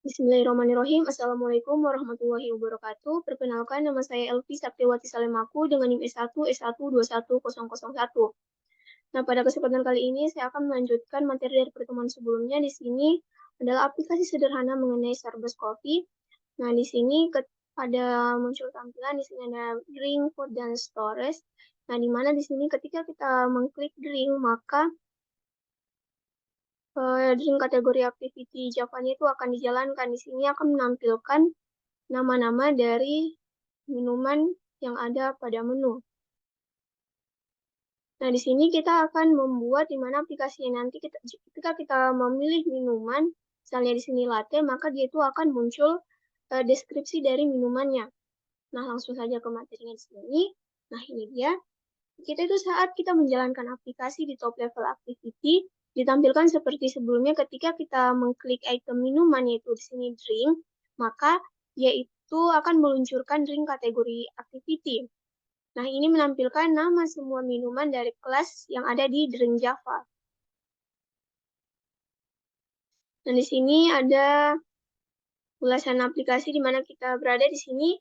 Bismillahirrahmanirrahim. Assalamualaikum warahmatullahi wabarakatuh. Perkenalkan, nama saya Elvi Saktiwati Salemaku dengan NIM S1 S1210001. Nah, pada kesempatan kali ini saya akan melanjutkan materi dari pertemuan sebelumnya. Di sini adalah aplikasi sederhana mengenai Starbucks Coffee. Nah, di sini ada muncul tampilan, di sini ada drink, food, dan storage. Nah, di mana di sini ketika kita mengklik drink, maka drink kategori activity Java-nya itu akan dijalankan. Di sini akan menampilkan nama-nama dari minuman yang ada pada menu. Nah, di sini kita akan membuat di mana aplikasinya nanti ketika kita memilih minuman, misalnya di sini latte, maka dia itu akan muncul deskripsi dari minumannya. Nah, langsung saja ke materinya di sini. Nah, ini dia. Kita itu saat kita menjalankan aplikasi di top level activity, ditampilkan seperti sebelumnya ketika kita mengklik item minuman yaitu di sini drink, maka dia itu akan meluncurkan drink kategori activity. Nah, ini menampilkan nama semua minuman dari kelas yang ada di drink Java. Dan di sini ada ulasan aplikasi di mana kita berada di sini.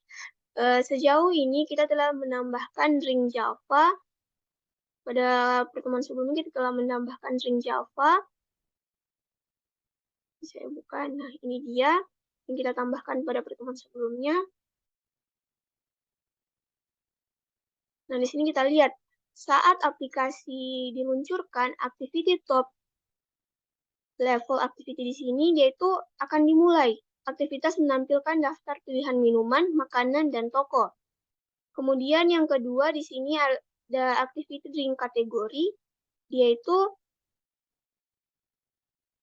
Sejauh ini kita telah menambahkan drink Java. Pada pertemuan sebelumnya kita telah menambahkan drink Java. Saya buka. Nah, ini dia yang kita tambahkan pada pertemuan sebelumnya. Nah, di sini kita lihat saat aplikasi diluncurkan, activity top level activity di sini yaitu akan dimulai. Aktivitas menampilkan daftar pilihan minuman, makanan, dan toko. Kemudian yang kedua di sini ada activity drink kategori, yaitu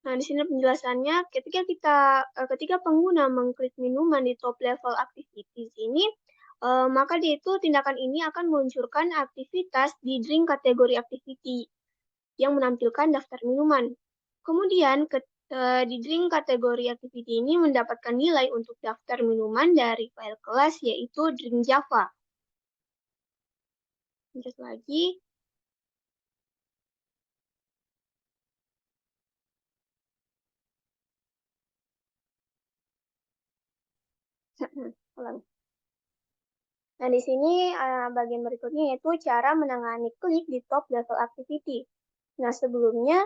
nah di sini penjelasannya ketika pengguna mengklik minuman di top level activity sini, maka dia itu tindakan ini akan meluncurkan aktivitas di drink kategori activity yang menampilkan daftar minuman. Kemudian di drink kategori activity ini mendapatkan nilai untuk daftar minuman dari file kelas yaitu drink Java. Lanjut lagi. Nah, di sini bagian berikutnya yaitu cara menangani klik di top level activity. Nah, sebelumnya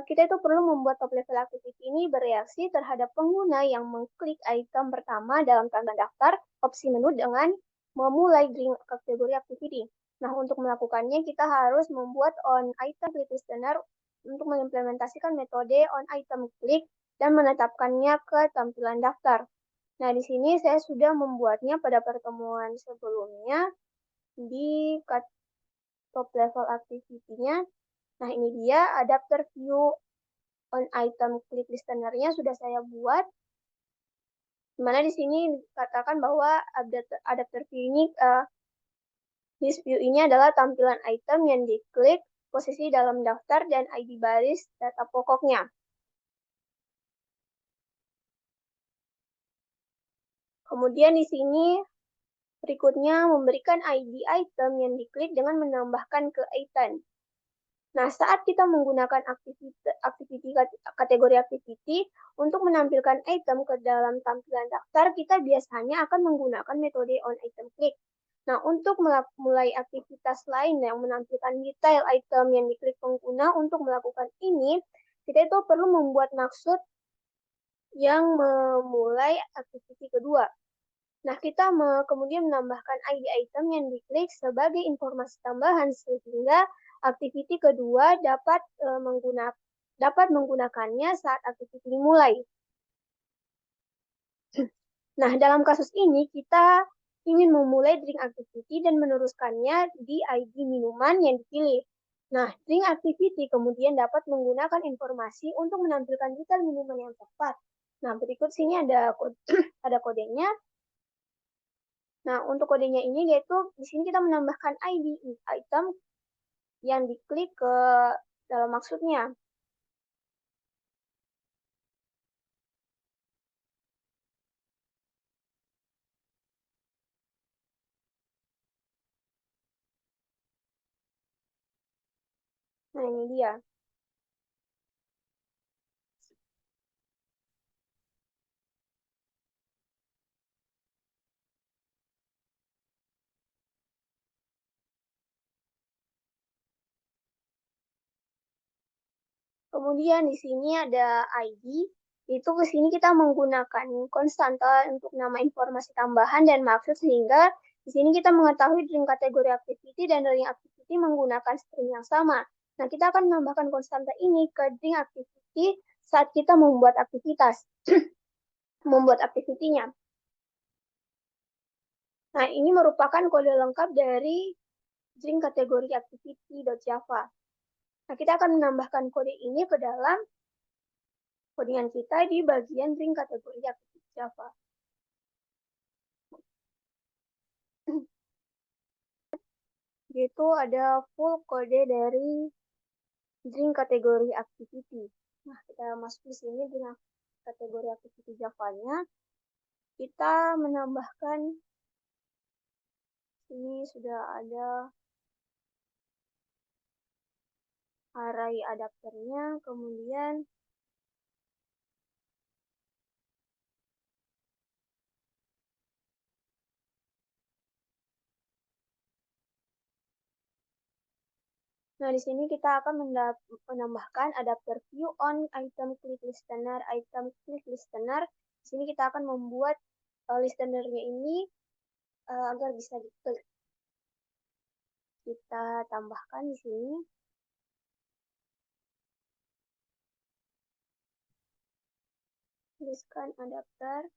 kita itu perlu membuat top level activity ini bereaksi terhadap pengguna yang mengklik item pertama dalam tanda daftar opsi menu dengan memulai drink kategori activity. Nah, untuk melakukannya kita harus membuat on item klik listener untuk mengimplementasikan metode on item klik dan menetapkannya ke tampilan daftar. Nah, di sini saya sudah membuatnya pada pertemuan sebelumnya di top level activity-nya. Nah, ini dia adapter view on item click listener-nya sudah saya buat. Dimana di sini dikatakan bahwa adapter view ini, this view ini adalah tampilan item yang diklik, posisi dalam daftar, dan ID baris data pokoknya. Kemudian di sini berikutnya memberikan ID item yang diklik dengan menambahkan ke item. Nah, saat kita menggunakan kategori activity untuk menampilkan item ke dalam tampilan daftar, kita biasanya akan menggunakan metode on item click. Nah, untuk mulai aktivitas lain yang menampilkan detail item yang diklik pengguna untuk melakukan ini, kita itu perlu membuat maksud yang memulai aktiviti kedua. Nah, kita kemudian menambahkan ID item yang diklik sebagai informasi tambahan sehingga aktiviti kedua dapat menggunakannya saat aktiviti dimulai. Nah, dalam kasus ini kita ingin memulai drink activity dan meneruskannya di ID minuman yang dipilih. Nah, drink activity kemudian dapat menggunakan informasi untuk menampilkan detail minuman yang tepat. Nah, berikut sini ada kodenya. Nah, untuk kodenya ini yaitu di sini kita menambahkan ID item yang diklik ke dalam maksudnya. Nah, ini dia. Kemudian di sini ada ID. Itu ke sini kita menggunakan konstanta untuk nama informasi tambahan dan maksud sehingga di sini kita mengetahui drink kategori activity dan drink activity menggunakan string yang sama. Nah, kita akan menambahkan konstanta ini ke drink activity saat kita membuat aktivitas, membuat aktivitinya. Nah, ini merupakan kode lengkap dari drink kategori activity.java. Nah, kita akan menambahkan kode ini ke dalam codingan kita di bagian drink kategori activity Java. Yaitu ada full kode dari drink kategori activity. Nah, kita masuk di sini dengan kategori activity Java-nya. Kita menambahkan ini sudah ada array adapternya, kemudian nah, di sini kita akan menambahkan adapter view on item click listener, item click listener. Di sini kita akan membuat listenernya ini agar bisa diklik. Kita tambahkan di sini. Tuliskan adapter.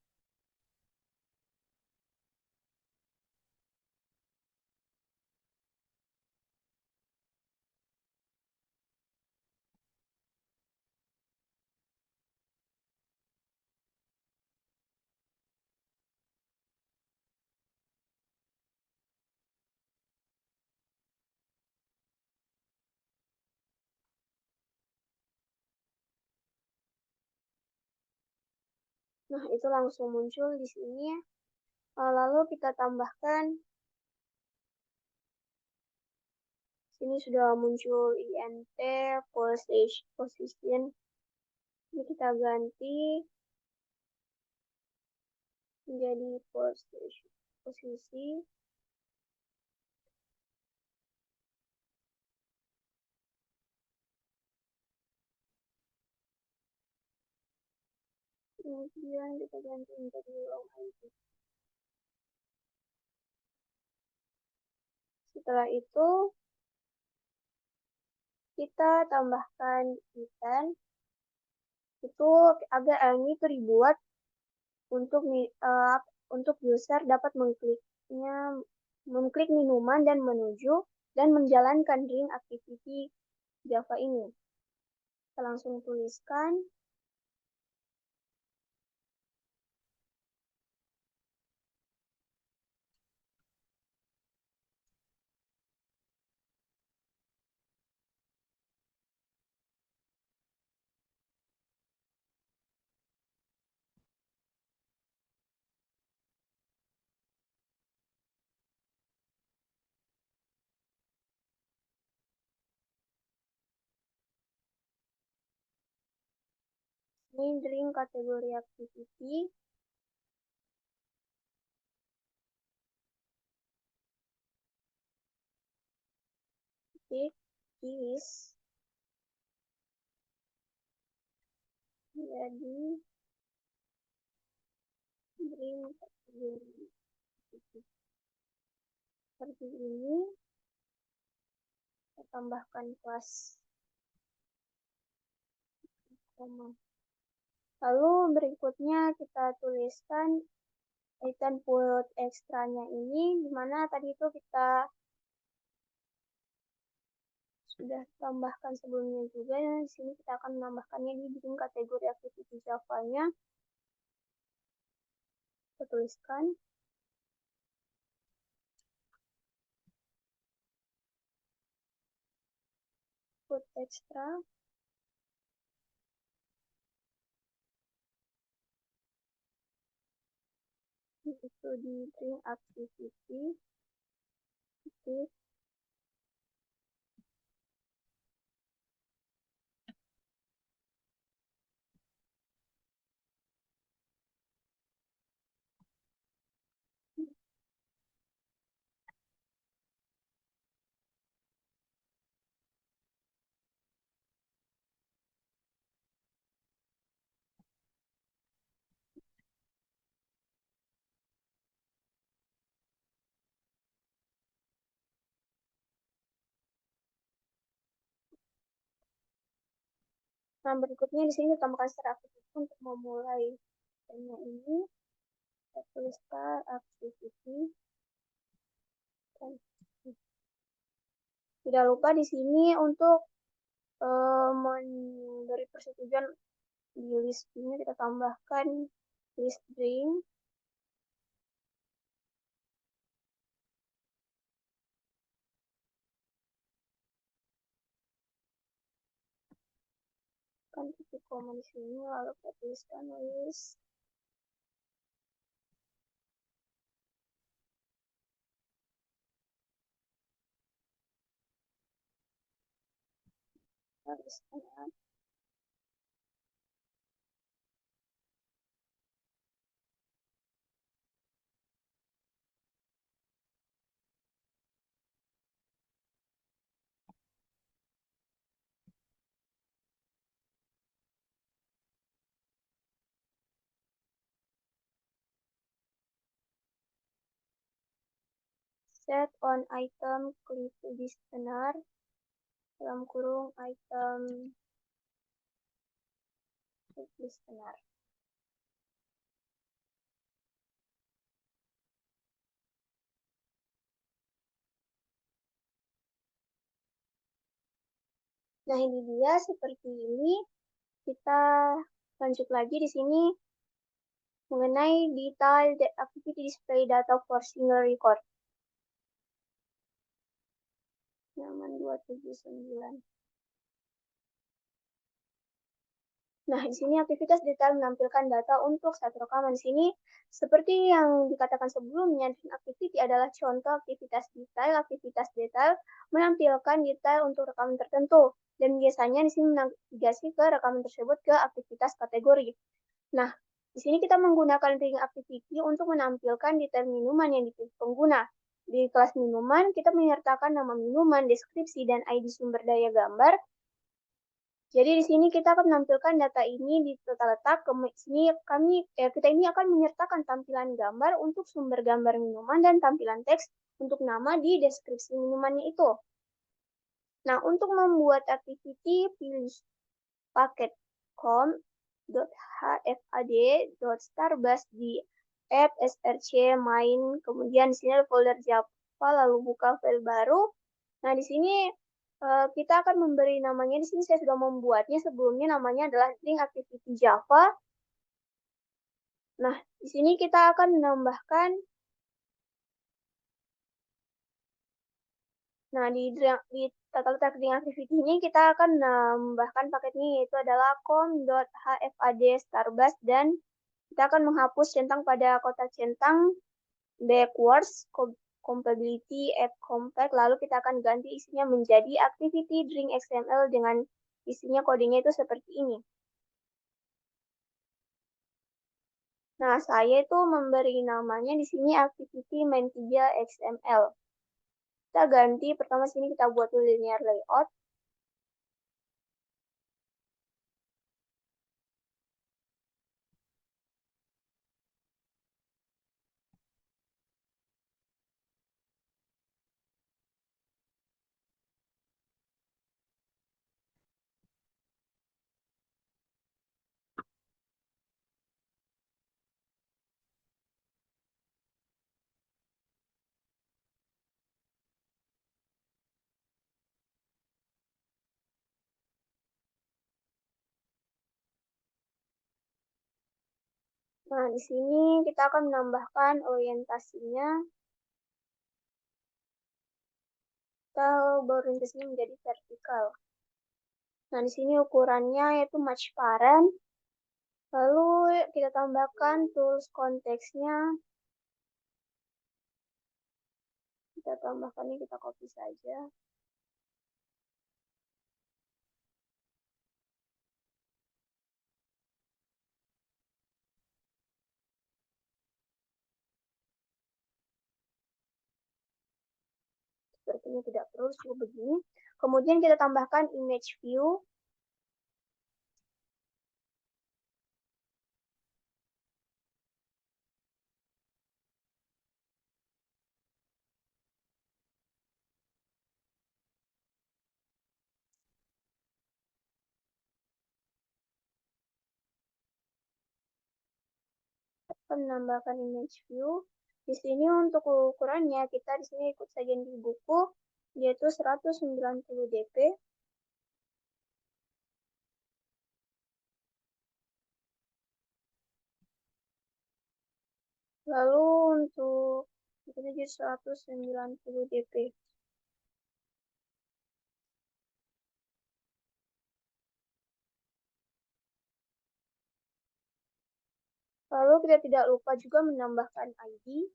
Nah, itu langsung muncul di sini. Lalu kita tambahkan, sini sudah muncul int position. Ini kita ganti menjadi posisi. Kemudian kita ganti menjadi long id. Setelah itu kita tambahkan event. Itu agak ini dibuat untuk user dapat mengklik minuman dan menuju dan menjalankan drink activity Java ini. Kita langsung tuliskan. Ini drink kategori activity. Titik is jadi drink kategori activity. Seperti ini. Kita tambahkan kelas. Lalu berikutnya kita tuliskan item put ekstranya ini, dimana tadi itu kita sudah tambahkan sebelumnya juga. Dan di sini kita akan menambahkannya di bikin kategori activity Java-nya. Kita tuliskan. Put extra. Itu di drink activity. Titik. Nah, berikutnya di sini tambahkan start activity untuk memulai tema ini. Kita tulis start activity. Tidak lupa di sini untuk memberi persetujuan di list ini kita tambahkan list drink. Kan titik koma di sini lalu kita tuliskan list. Tuliskan set on item klik listener dalam kurung item klik listener. Nah, ini dia seperti ini. Kita lanjut lagi di sini mengenai detail activity display data for single record. Halaman 279. Nah, di sini aktivitas detail menampilkan data untuk satu rekaman. Di sini, seperti yang dikatakan sebelumnya, activity adalah contoh aktivitas detail. Aktivitas detail menampilkan detail untuk rekaman tertentu. Dan biasanya di sini menavigasi ke rekaman tersebut ke aktivitas kategori. Nah, di sini kita menggunakan ring activity untuk menampilkan detail minuman yang dipilih pengguna. Di kelas minuman, kita menyertakan nama minuman, deskripsi, dan ID sumber daya gambar. Jadi di sini kita akan menampilkan data ini di tata letak. Sini kita ini akan menyertakan tampilan gambar untuk sumber gambar minuman dan tampilan teks untuk nama di deskripsi minumannya itu. Nah, untuk membuat activity, pilih paket com.hfad.starbus di app src main, kemudian di sini ada folder Java, lalu buka file baru. Nah, di sini kita akan memberi namanya. Di sini saya sudah membuatnya sebelumnya, namanya adalah link activity Java. Nah, di sini kita akan menambahkan. Nah, di tata letak link activity ini kita akan menambahkan paketnya, yaitu adalah com.hfad.starbus, dan kita akan menghapus centang pada kotak centang backwards compatibility at compact, lalu kita akan ganti isinya menjadi activity drink XML dengan isinya kodenya itu seperti ini. Nah, saya itu memberi namanya di sini activity main3 XML. Kita ganti, pertama sini kita buat linear layout. Nah, di sini kita akan menambahkan orientasinya. Kita berorientasinya menjadi vertikal. Nah, di sini ukurannya yaitu match parent. Lalu kita tambahkan tools konteksnya. Kita tambahkannya, kita copy saja. Sepertinya tidak perlu, cukup begini. Kemudian kita tambahkan image view. Menambahkan image view. Di sini untuk ukurannya kita di sini ikut saja di buku yaitu 190 dp. Lalu untuk ini jadi 190 dp. Lalu kita tidak lupa juga menambahkan ID.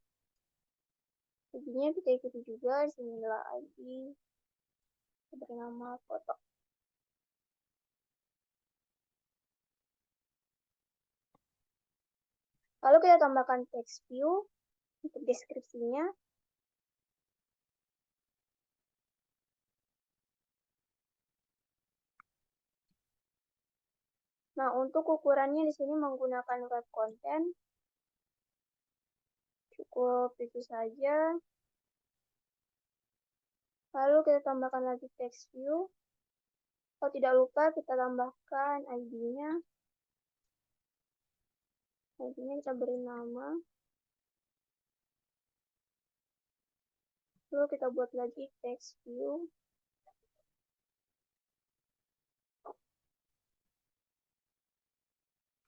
ID-nya kita ikuti juga, di sini adalah ID. Kita beri nama foto. Lalu kita tambahkan text view untuk deskripsinya. Nah, untuk ukurannya di sini menggunakan web content. Cukup itu saja. Lalu kita tambahkan lagi text view. Kalau tidak lupa kita tambahkan ID-nya. ID-nya kita beri nama. Lalu kita buat lagi text view.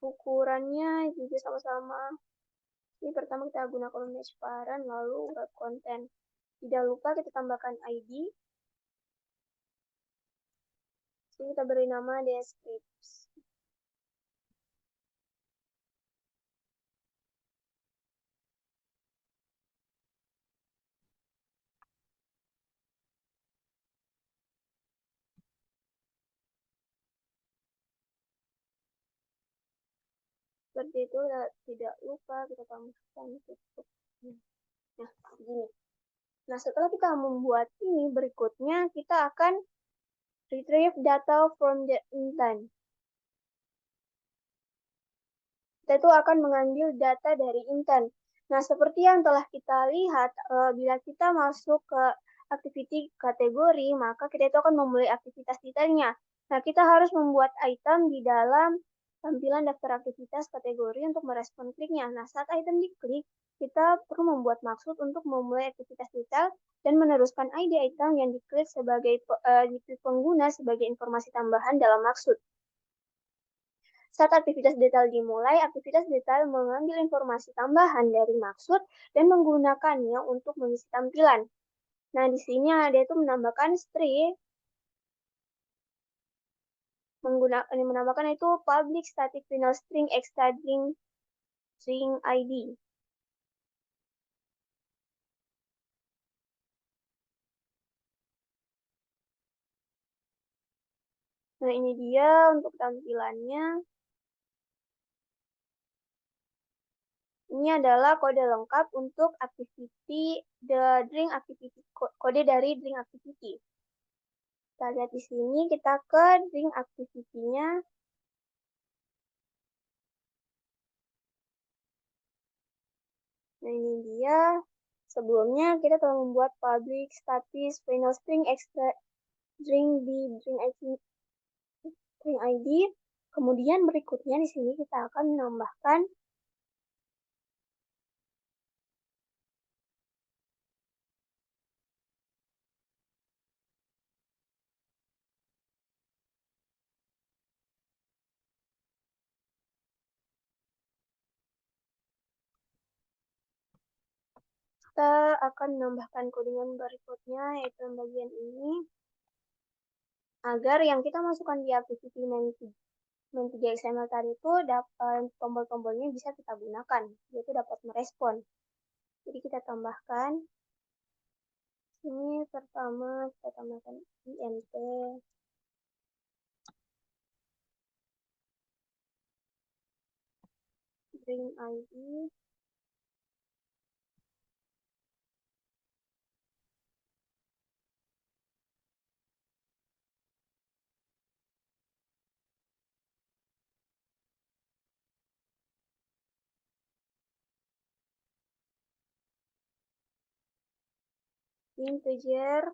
Ukurannya juga sama-sama. Ini pertama kita gunakan image parent, lalu web content. Tidak lupa kita tambahkan ID. Sini kita beri nama description. Seperti itu, tidak lupa kita tambahkan tutup. Nah, begini. Nah, setelah kita membuat ini, berikutnya kita akan retrieve data from the intent. Kita itu akan mengambil data dari intent. Nah, seperti yang telah kita lihat, bila kita masuk ke activity kategori, maka kita itu akan memulai aktivitas detailnya. Nah, kita harus membuat item di dalam tampilan daftar aktivitas kategori untuk merespon kliknya. Nah, saat item diklik, kita perlu membuat maksud untuk memulai aktivitas detail dan meneruskan ID item yang diklik sebagai diklik pengguna sebagai informasi tambahan dalam maksud. Saat aktivitas detail dimulai, aktivitas detail mengambil informasi tambahan dari maksud dan menggunakannya untuk mengisi tampilan. Nah, di sini ada itu menambahkan string, menambahkan itu public static final string extra string ID. Nah, ini dia untuk tampilannya. Ini adalah kode lengkap untuk activity, the drink activity, kode dari drink activity. Kita lihat di sini, kita ke drink activity-nya. Nah, ini dia. Sebelumnya, kita telah membuat public static final string extra string di string ID. Kemudian berikutnya di sini kita akan menambahkan codingan berikutnya, yaitu bagian ini, agar yang kita masukkan di activity main3 XML tadi itu dapat tombol-tombolnya bisa kita gunakan, yaitu dapat merespon. Jadi kita tambahkan, ini pertama kita tambahkan int string ID. Integer,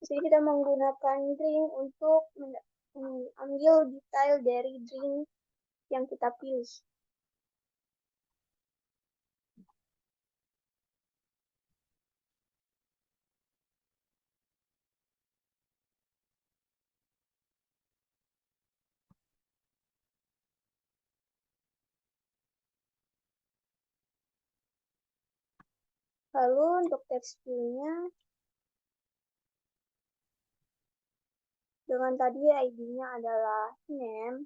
Jadi kita menggunakan drink untuk mengambil detail dari drink yang kita pilih. Lalu untuk teksturnya, dengan tadi ID-nya adalah name,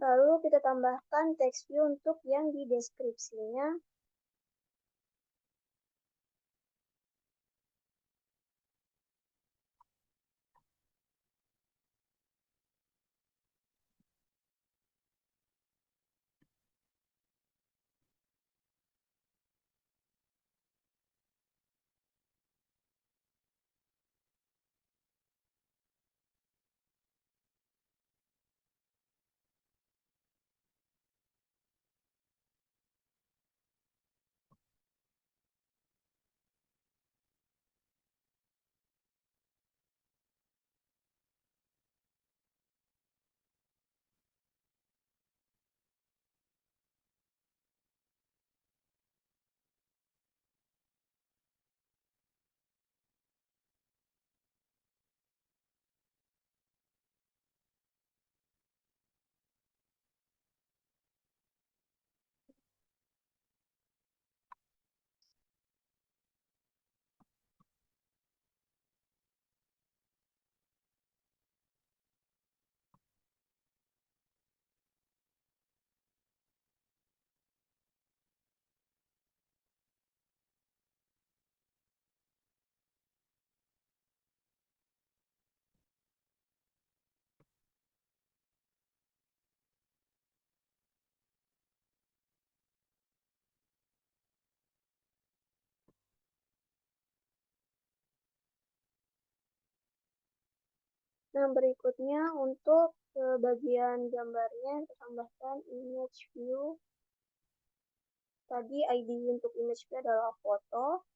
lalu kita tambahkan teks view untuk yang di deskripsinya. Nah, berikutnya untuk bagian gambarnya, kita tambahkan image view. Tadi ID untuk image view adalah foto.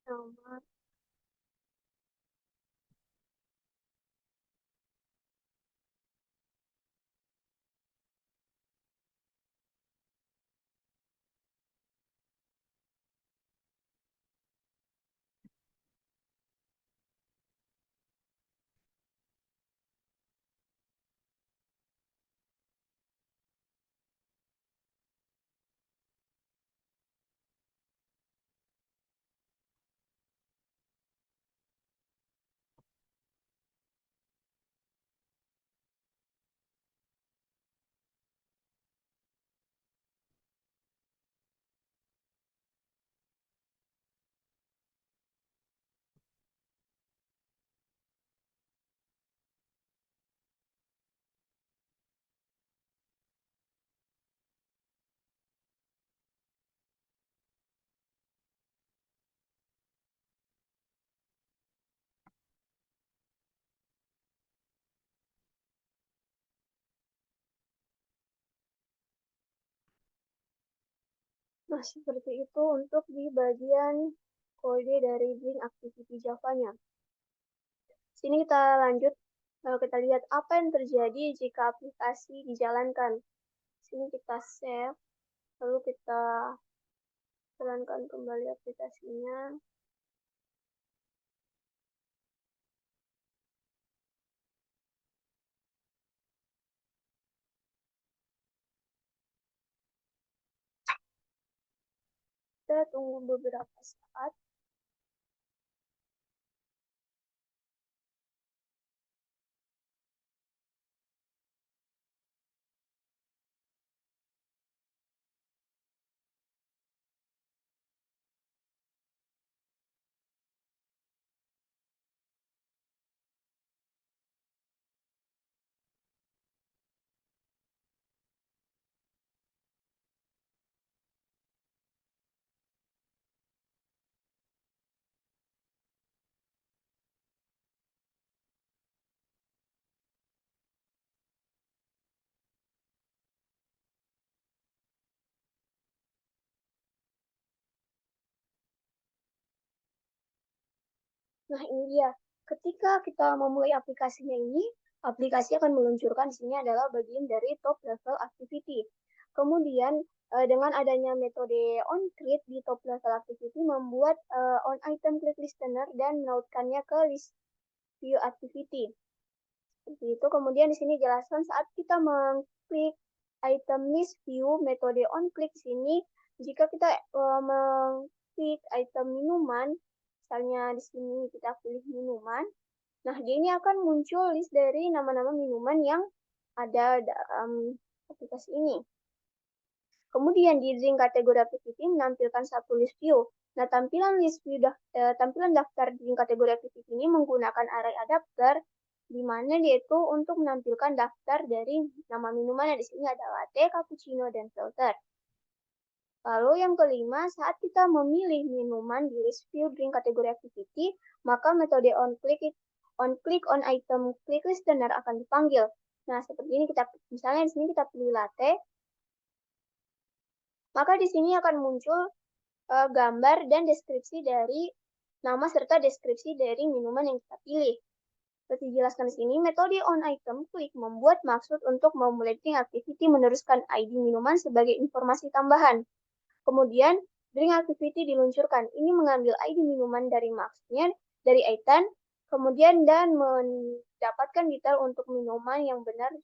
Nama. Nah, seperti itu untuk di bagian kode dari Bring Activity Java-nya. Sini kita lanjut, kita lihat apa yang terjadi jika aplikasi dijalankan. Sini kita save, lalu kita jalankan kembali aplikasinya. Kita tunggu beberapa saat. Nah, ini dia. Ketika kita memulai aplikasinya ini, aplikasi akan meluncurkan di sini adalah bagian dari top level activity. Kemudian, dengan adanya metode onCreate di top level activity membuat on item click listener dan menautkannya ke list view activity. Seperti itu. Kemudian di sini jelaskan saat kita mengklik item list view metode onClick sini, jika kita mengklik item minuman, misalnya di sini kita pilih minuman, nah dia ini akan muncul list dari nama-nama minuman yang ada dalam aplikasi ini. Kemudian di link kategori activity menampilkan satu list view. Nah, tampilan daftar di link kategori activity ini menggunakan array adapter, di mana dia itu untuk menampilkan daftar dari nama minuman yang di sini ada latte, cappuccino, dan filter. Lalu yang kelima, saat kita memilih minuman di list view drink kategori activity, maka metode on click on item click listener akan dipanggil. Nah, seperti ini kita misalnya di sini kita pilih latte, maka di sini akan muncul gambar dan deskripsi dari nama serta deskripsi dari minuman yang kita pilih. Seperti dijelaskan di sini, metode on item click membuat maksud untuk memulai activity meneruskan ID minuman sebagai informasi tambahan. Kemudian, drink activity diluncurkan. Ini mengambil ID minuman dari maksudnya, dari item, kemudian dan mendapatkan detail untuk minuman yang benar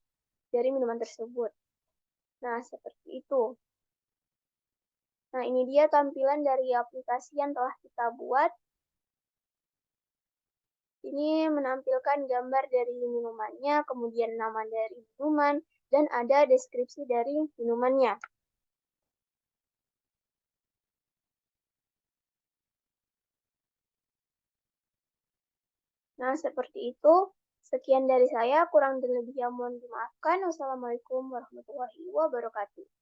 dari minuman tersebut. Nah, seperti itu. Nah, ini dia tampilan dari aplikasi yang telah kita buat. Ini menampilkan gambar dari minumannya, kemudian nama dari minuman, dan ada deskripsi dari minumannya. Nah, seperti itu. Sekian dari saya, kurang dan lebihnya mohon dimaafkan. Wassalamualaikum warahmatullahi wabarakatuh.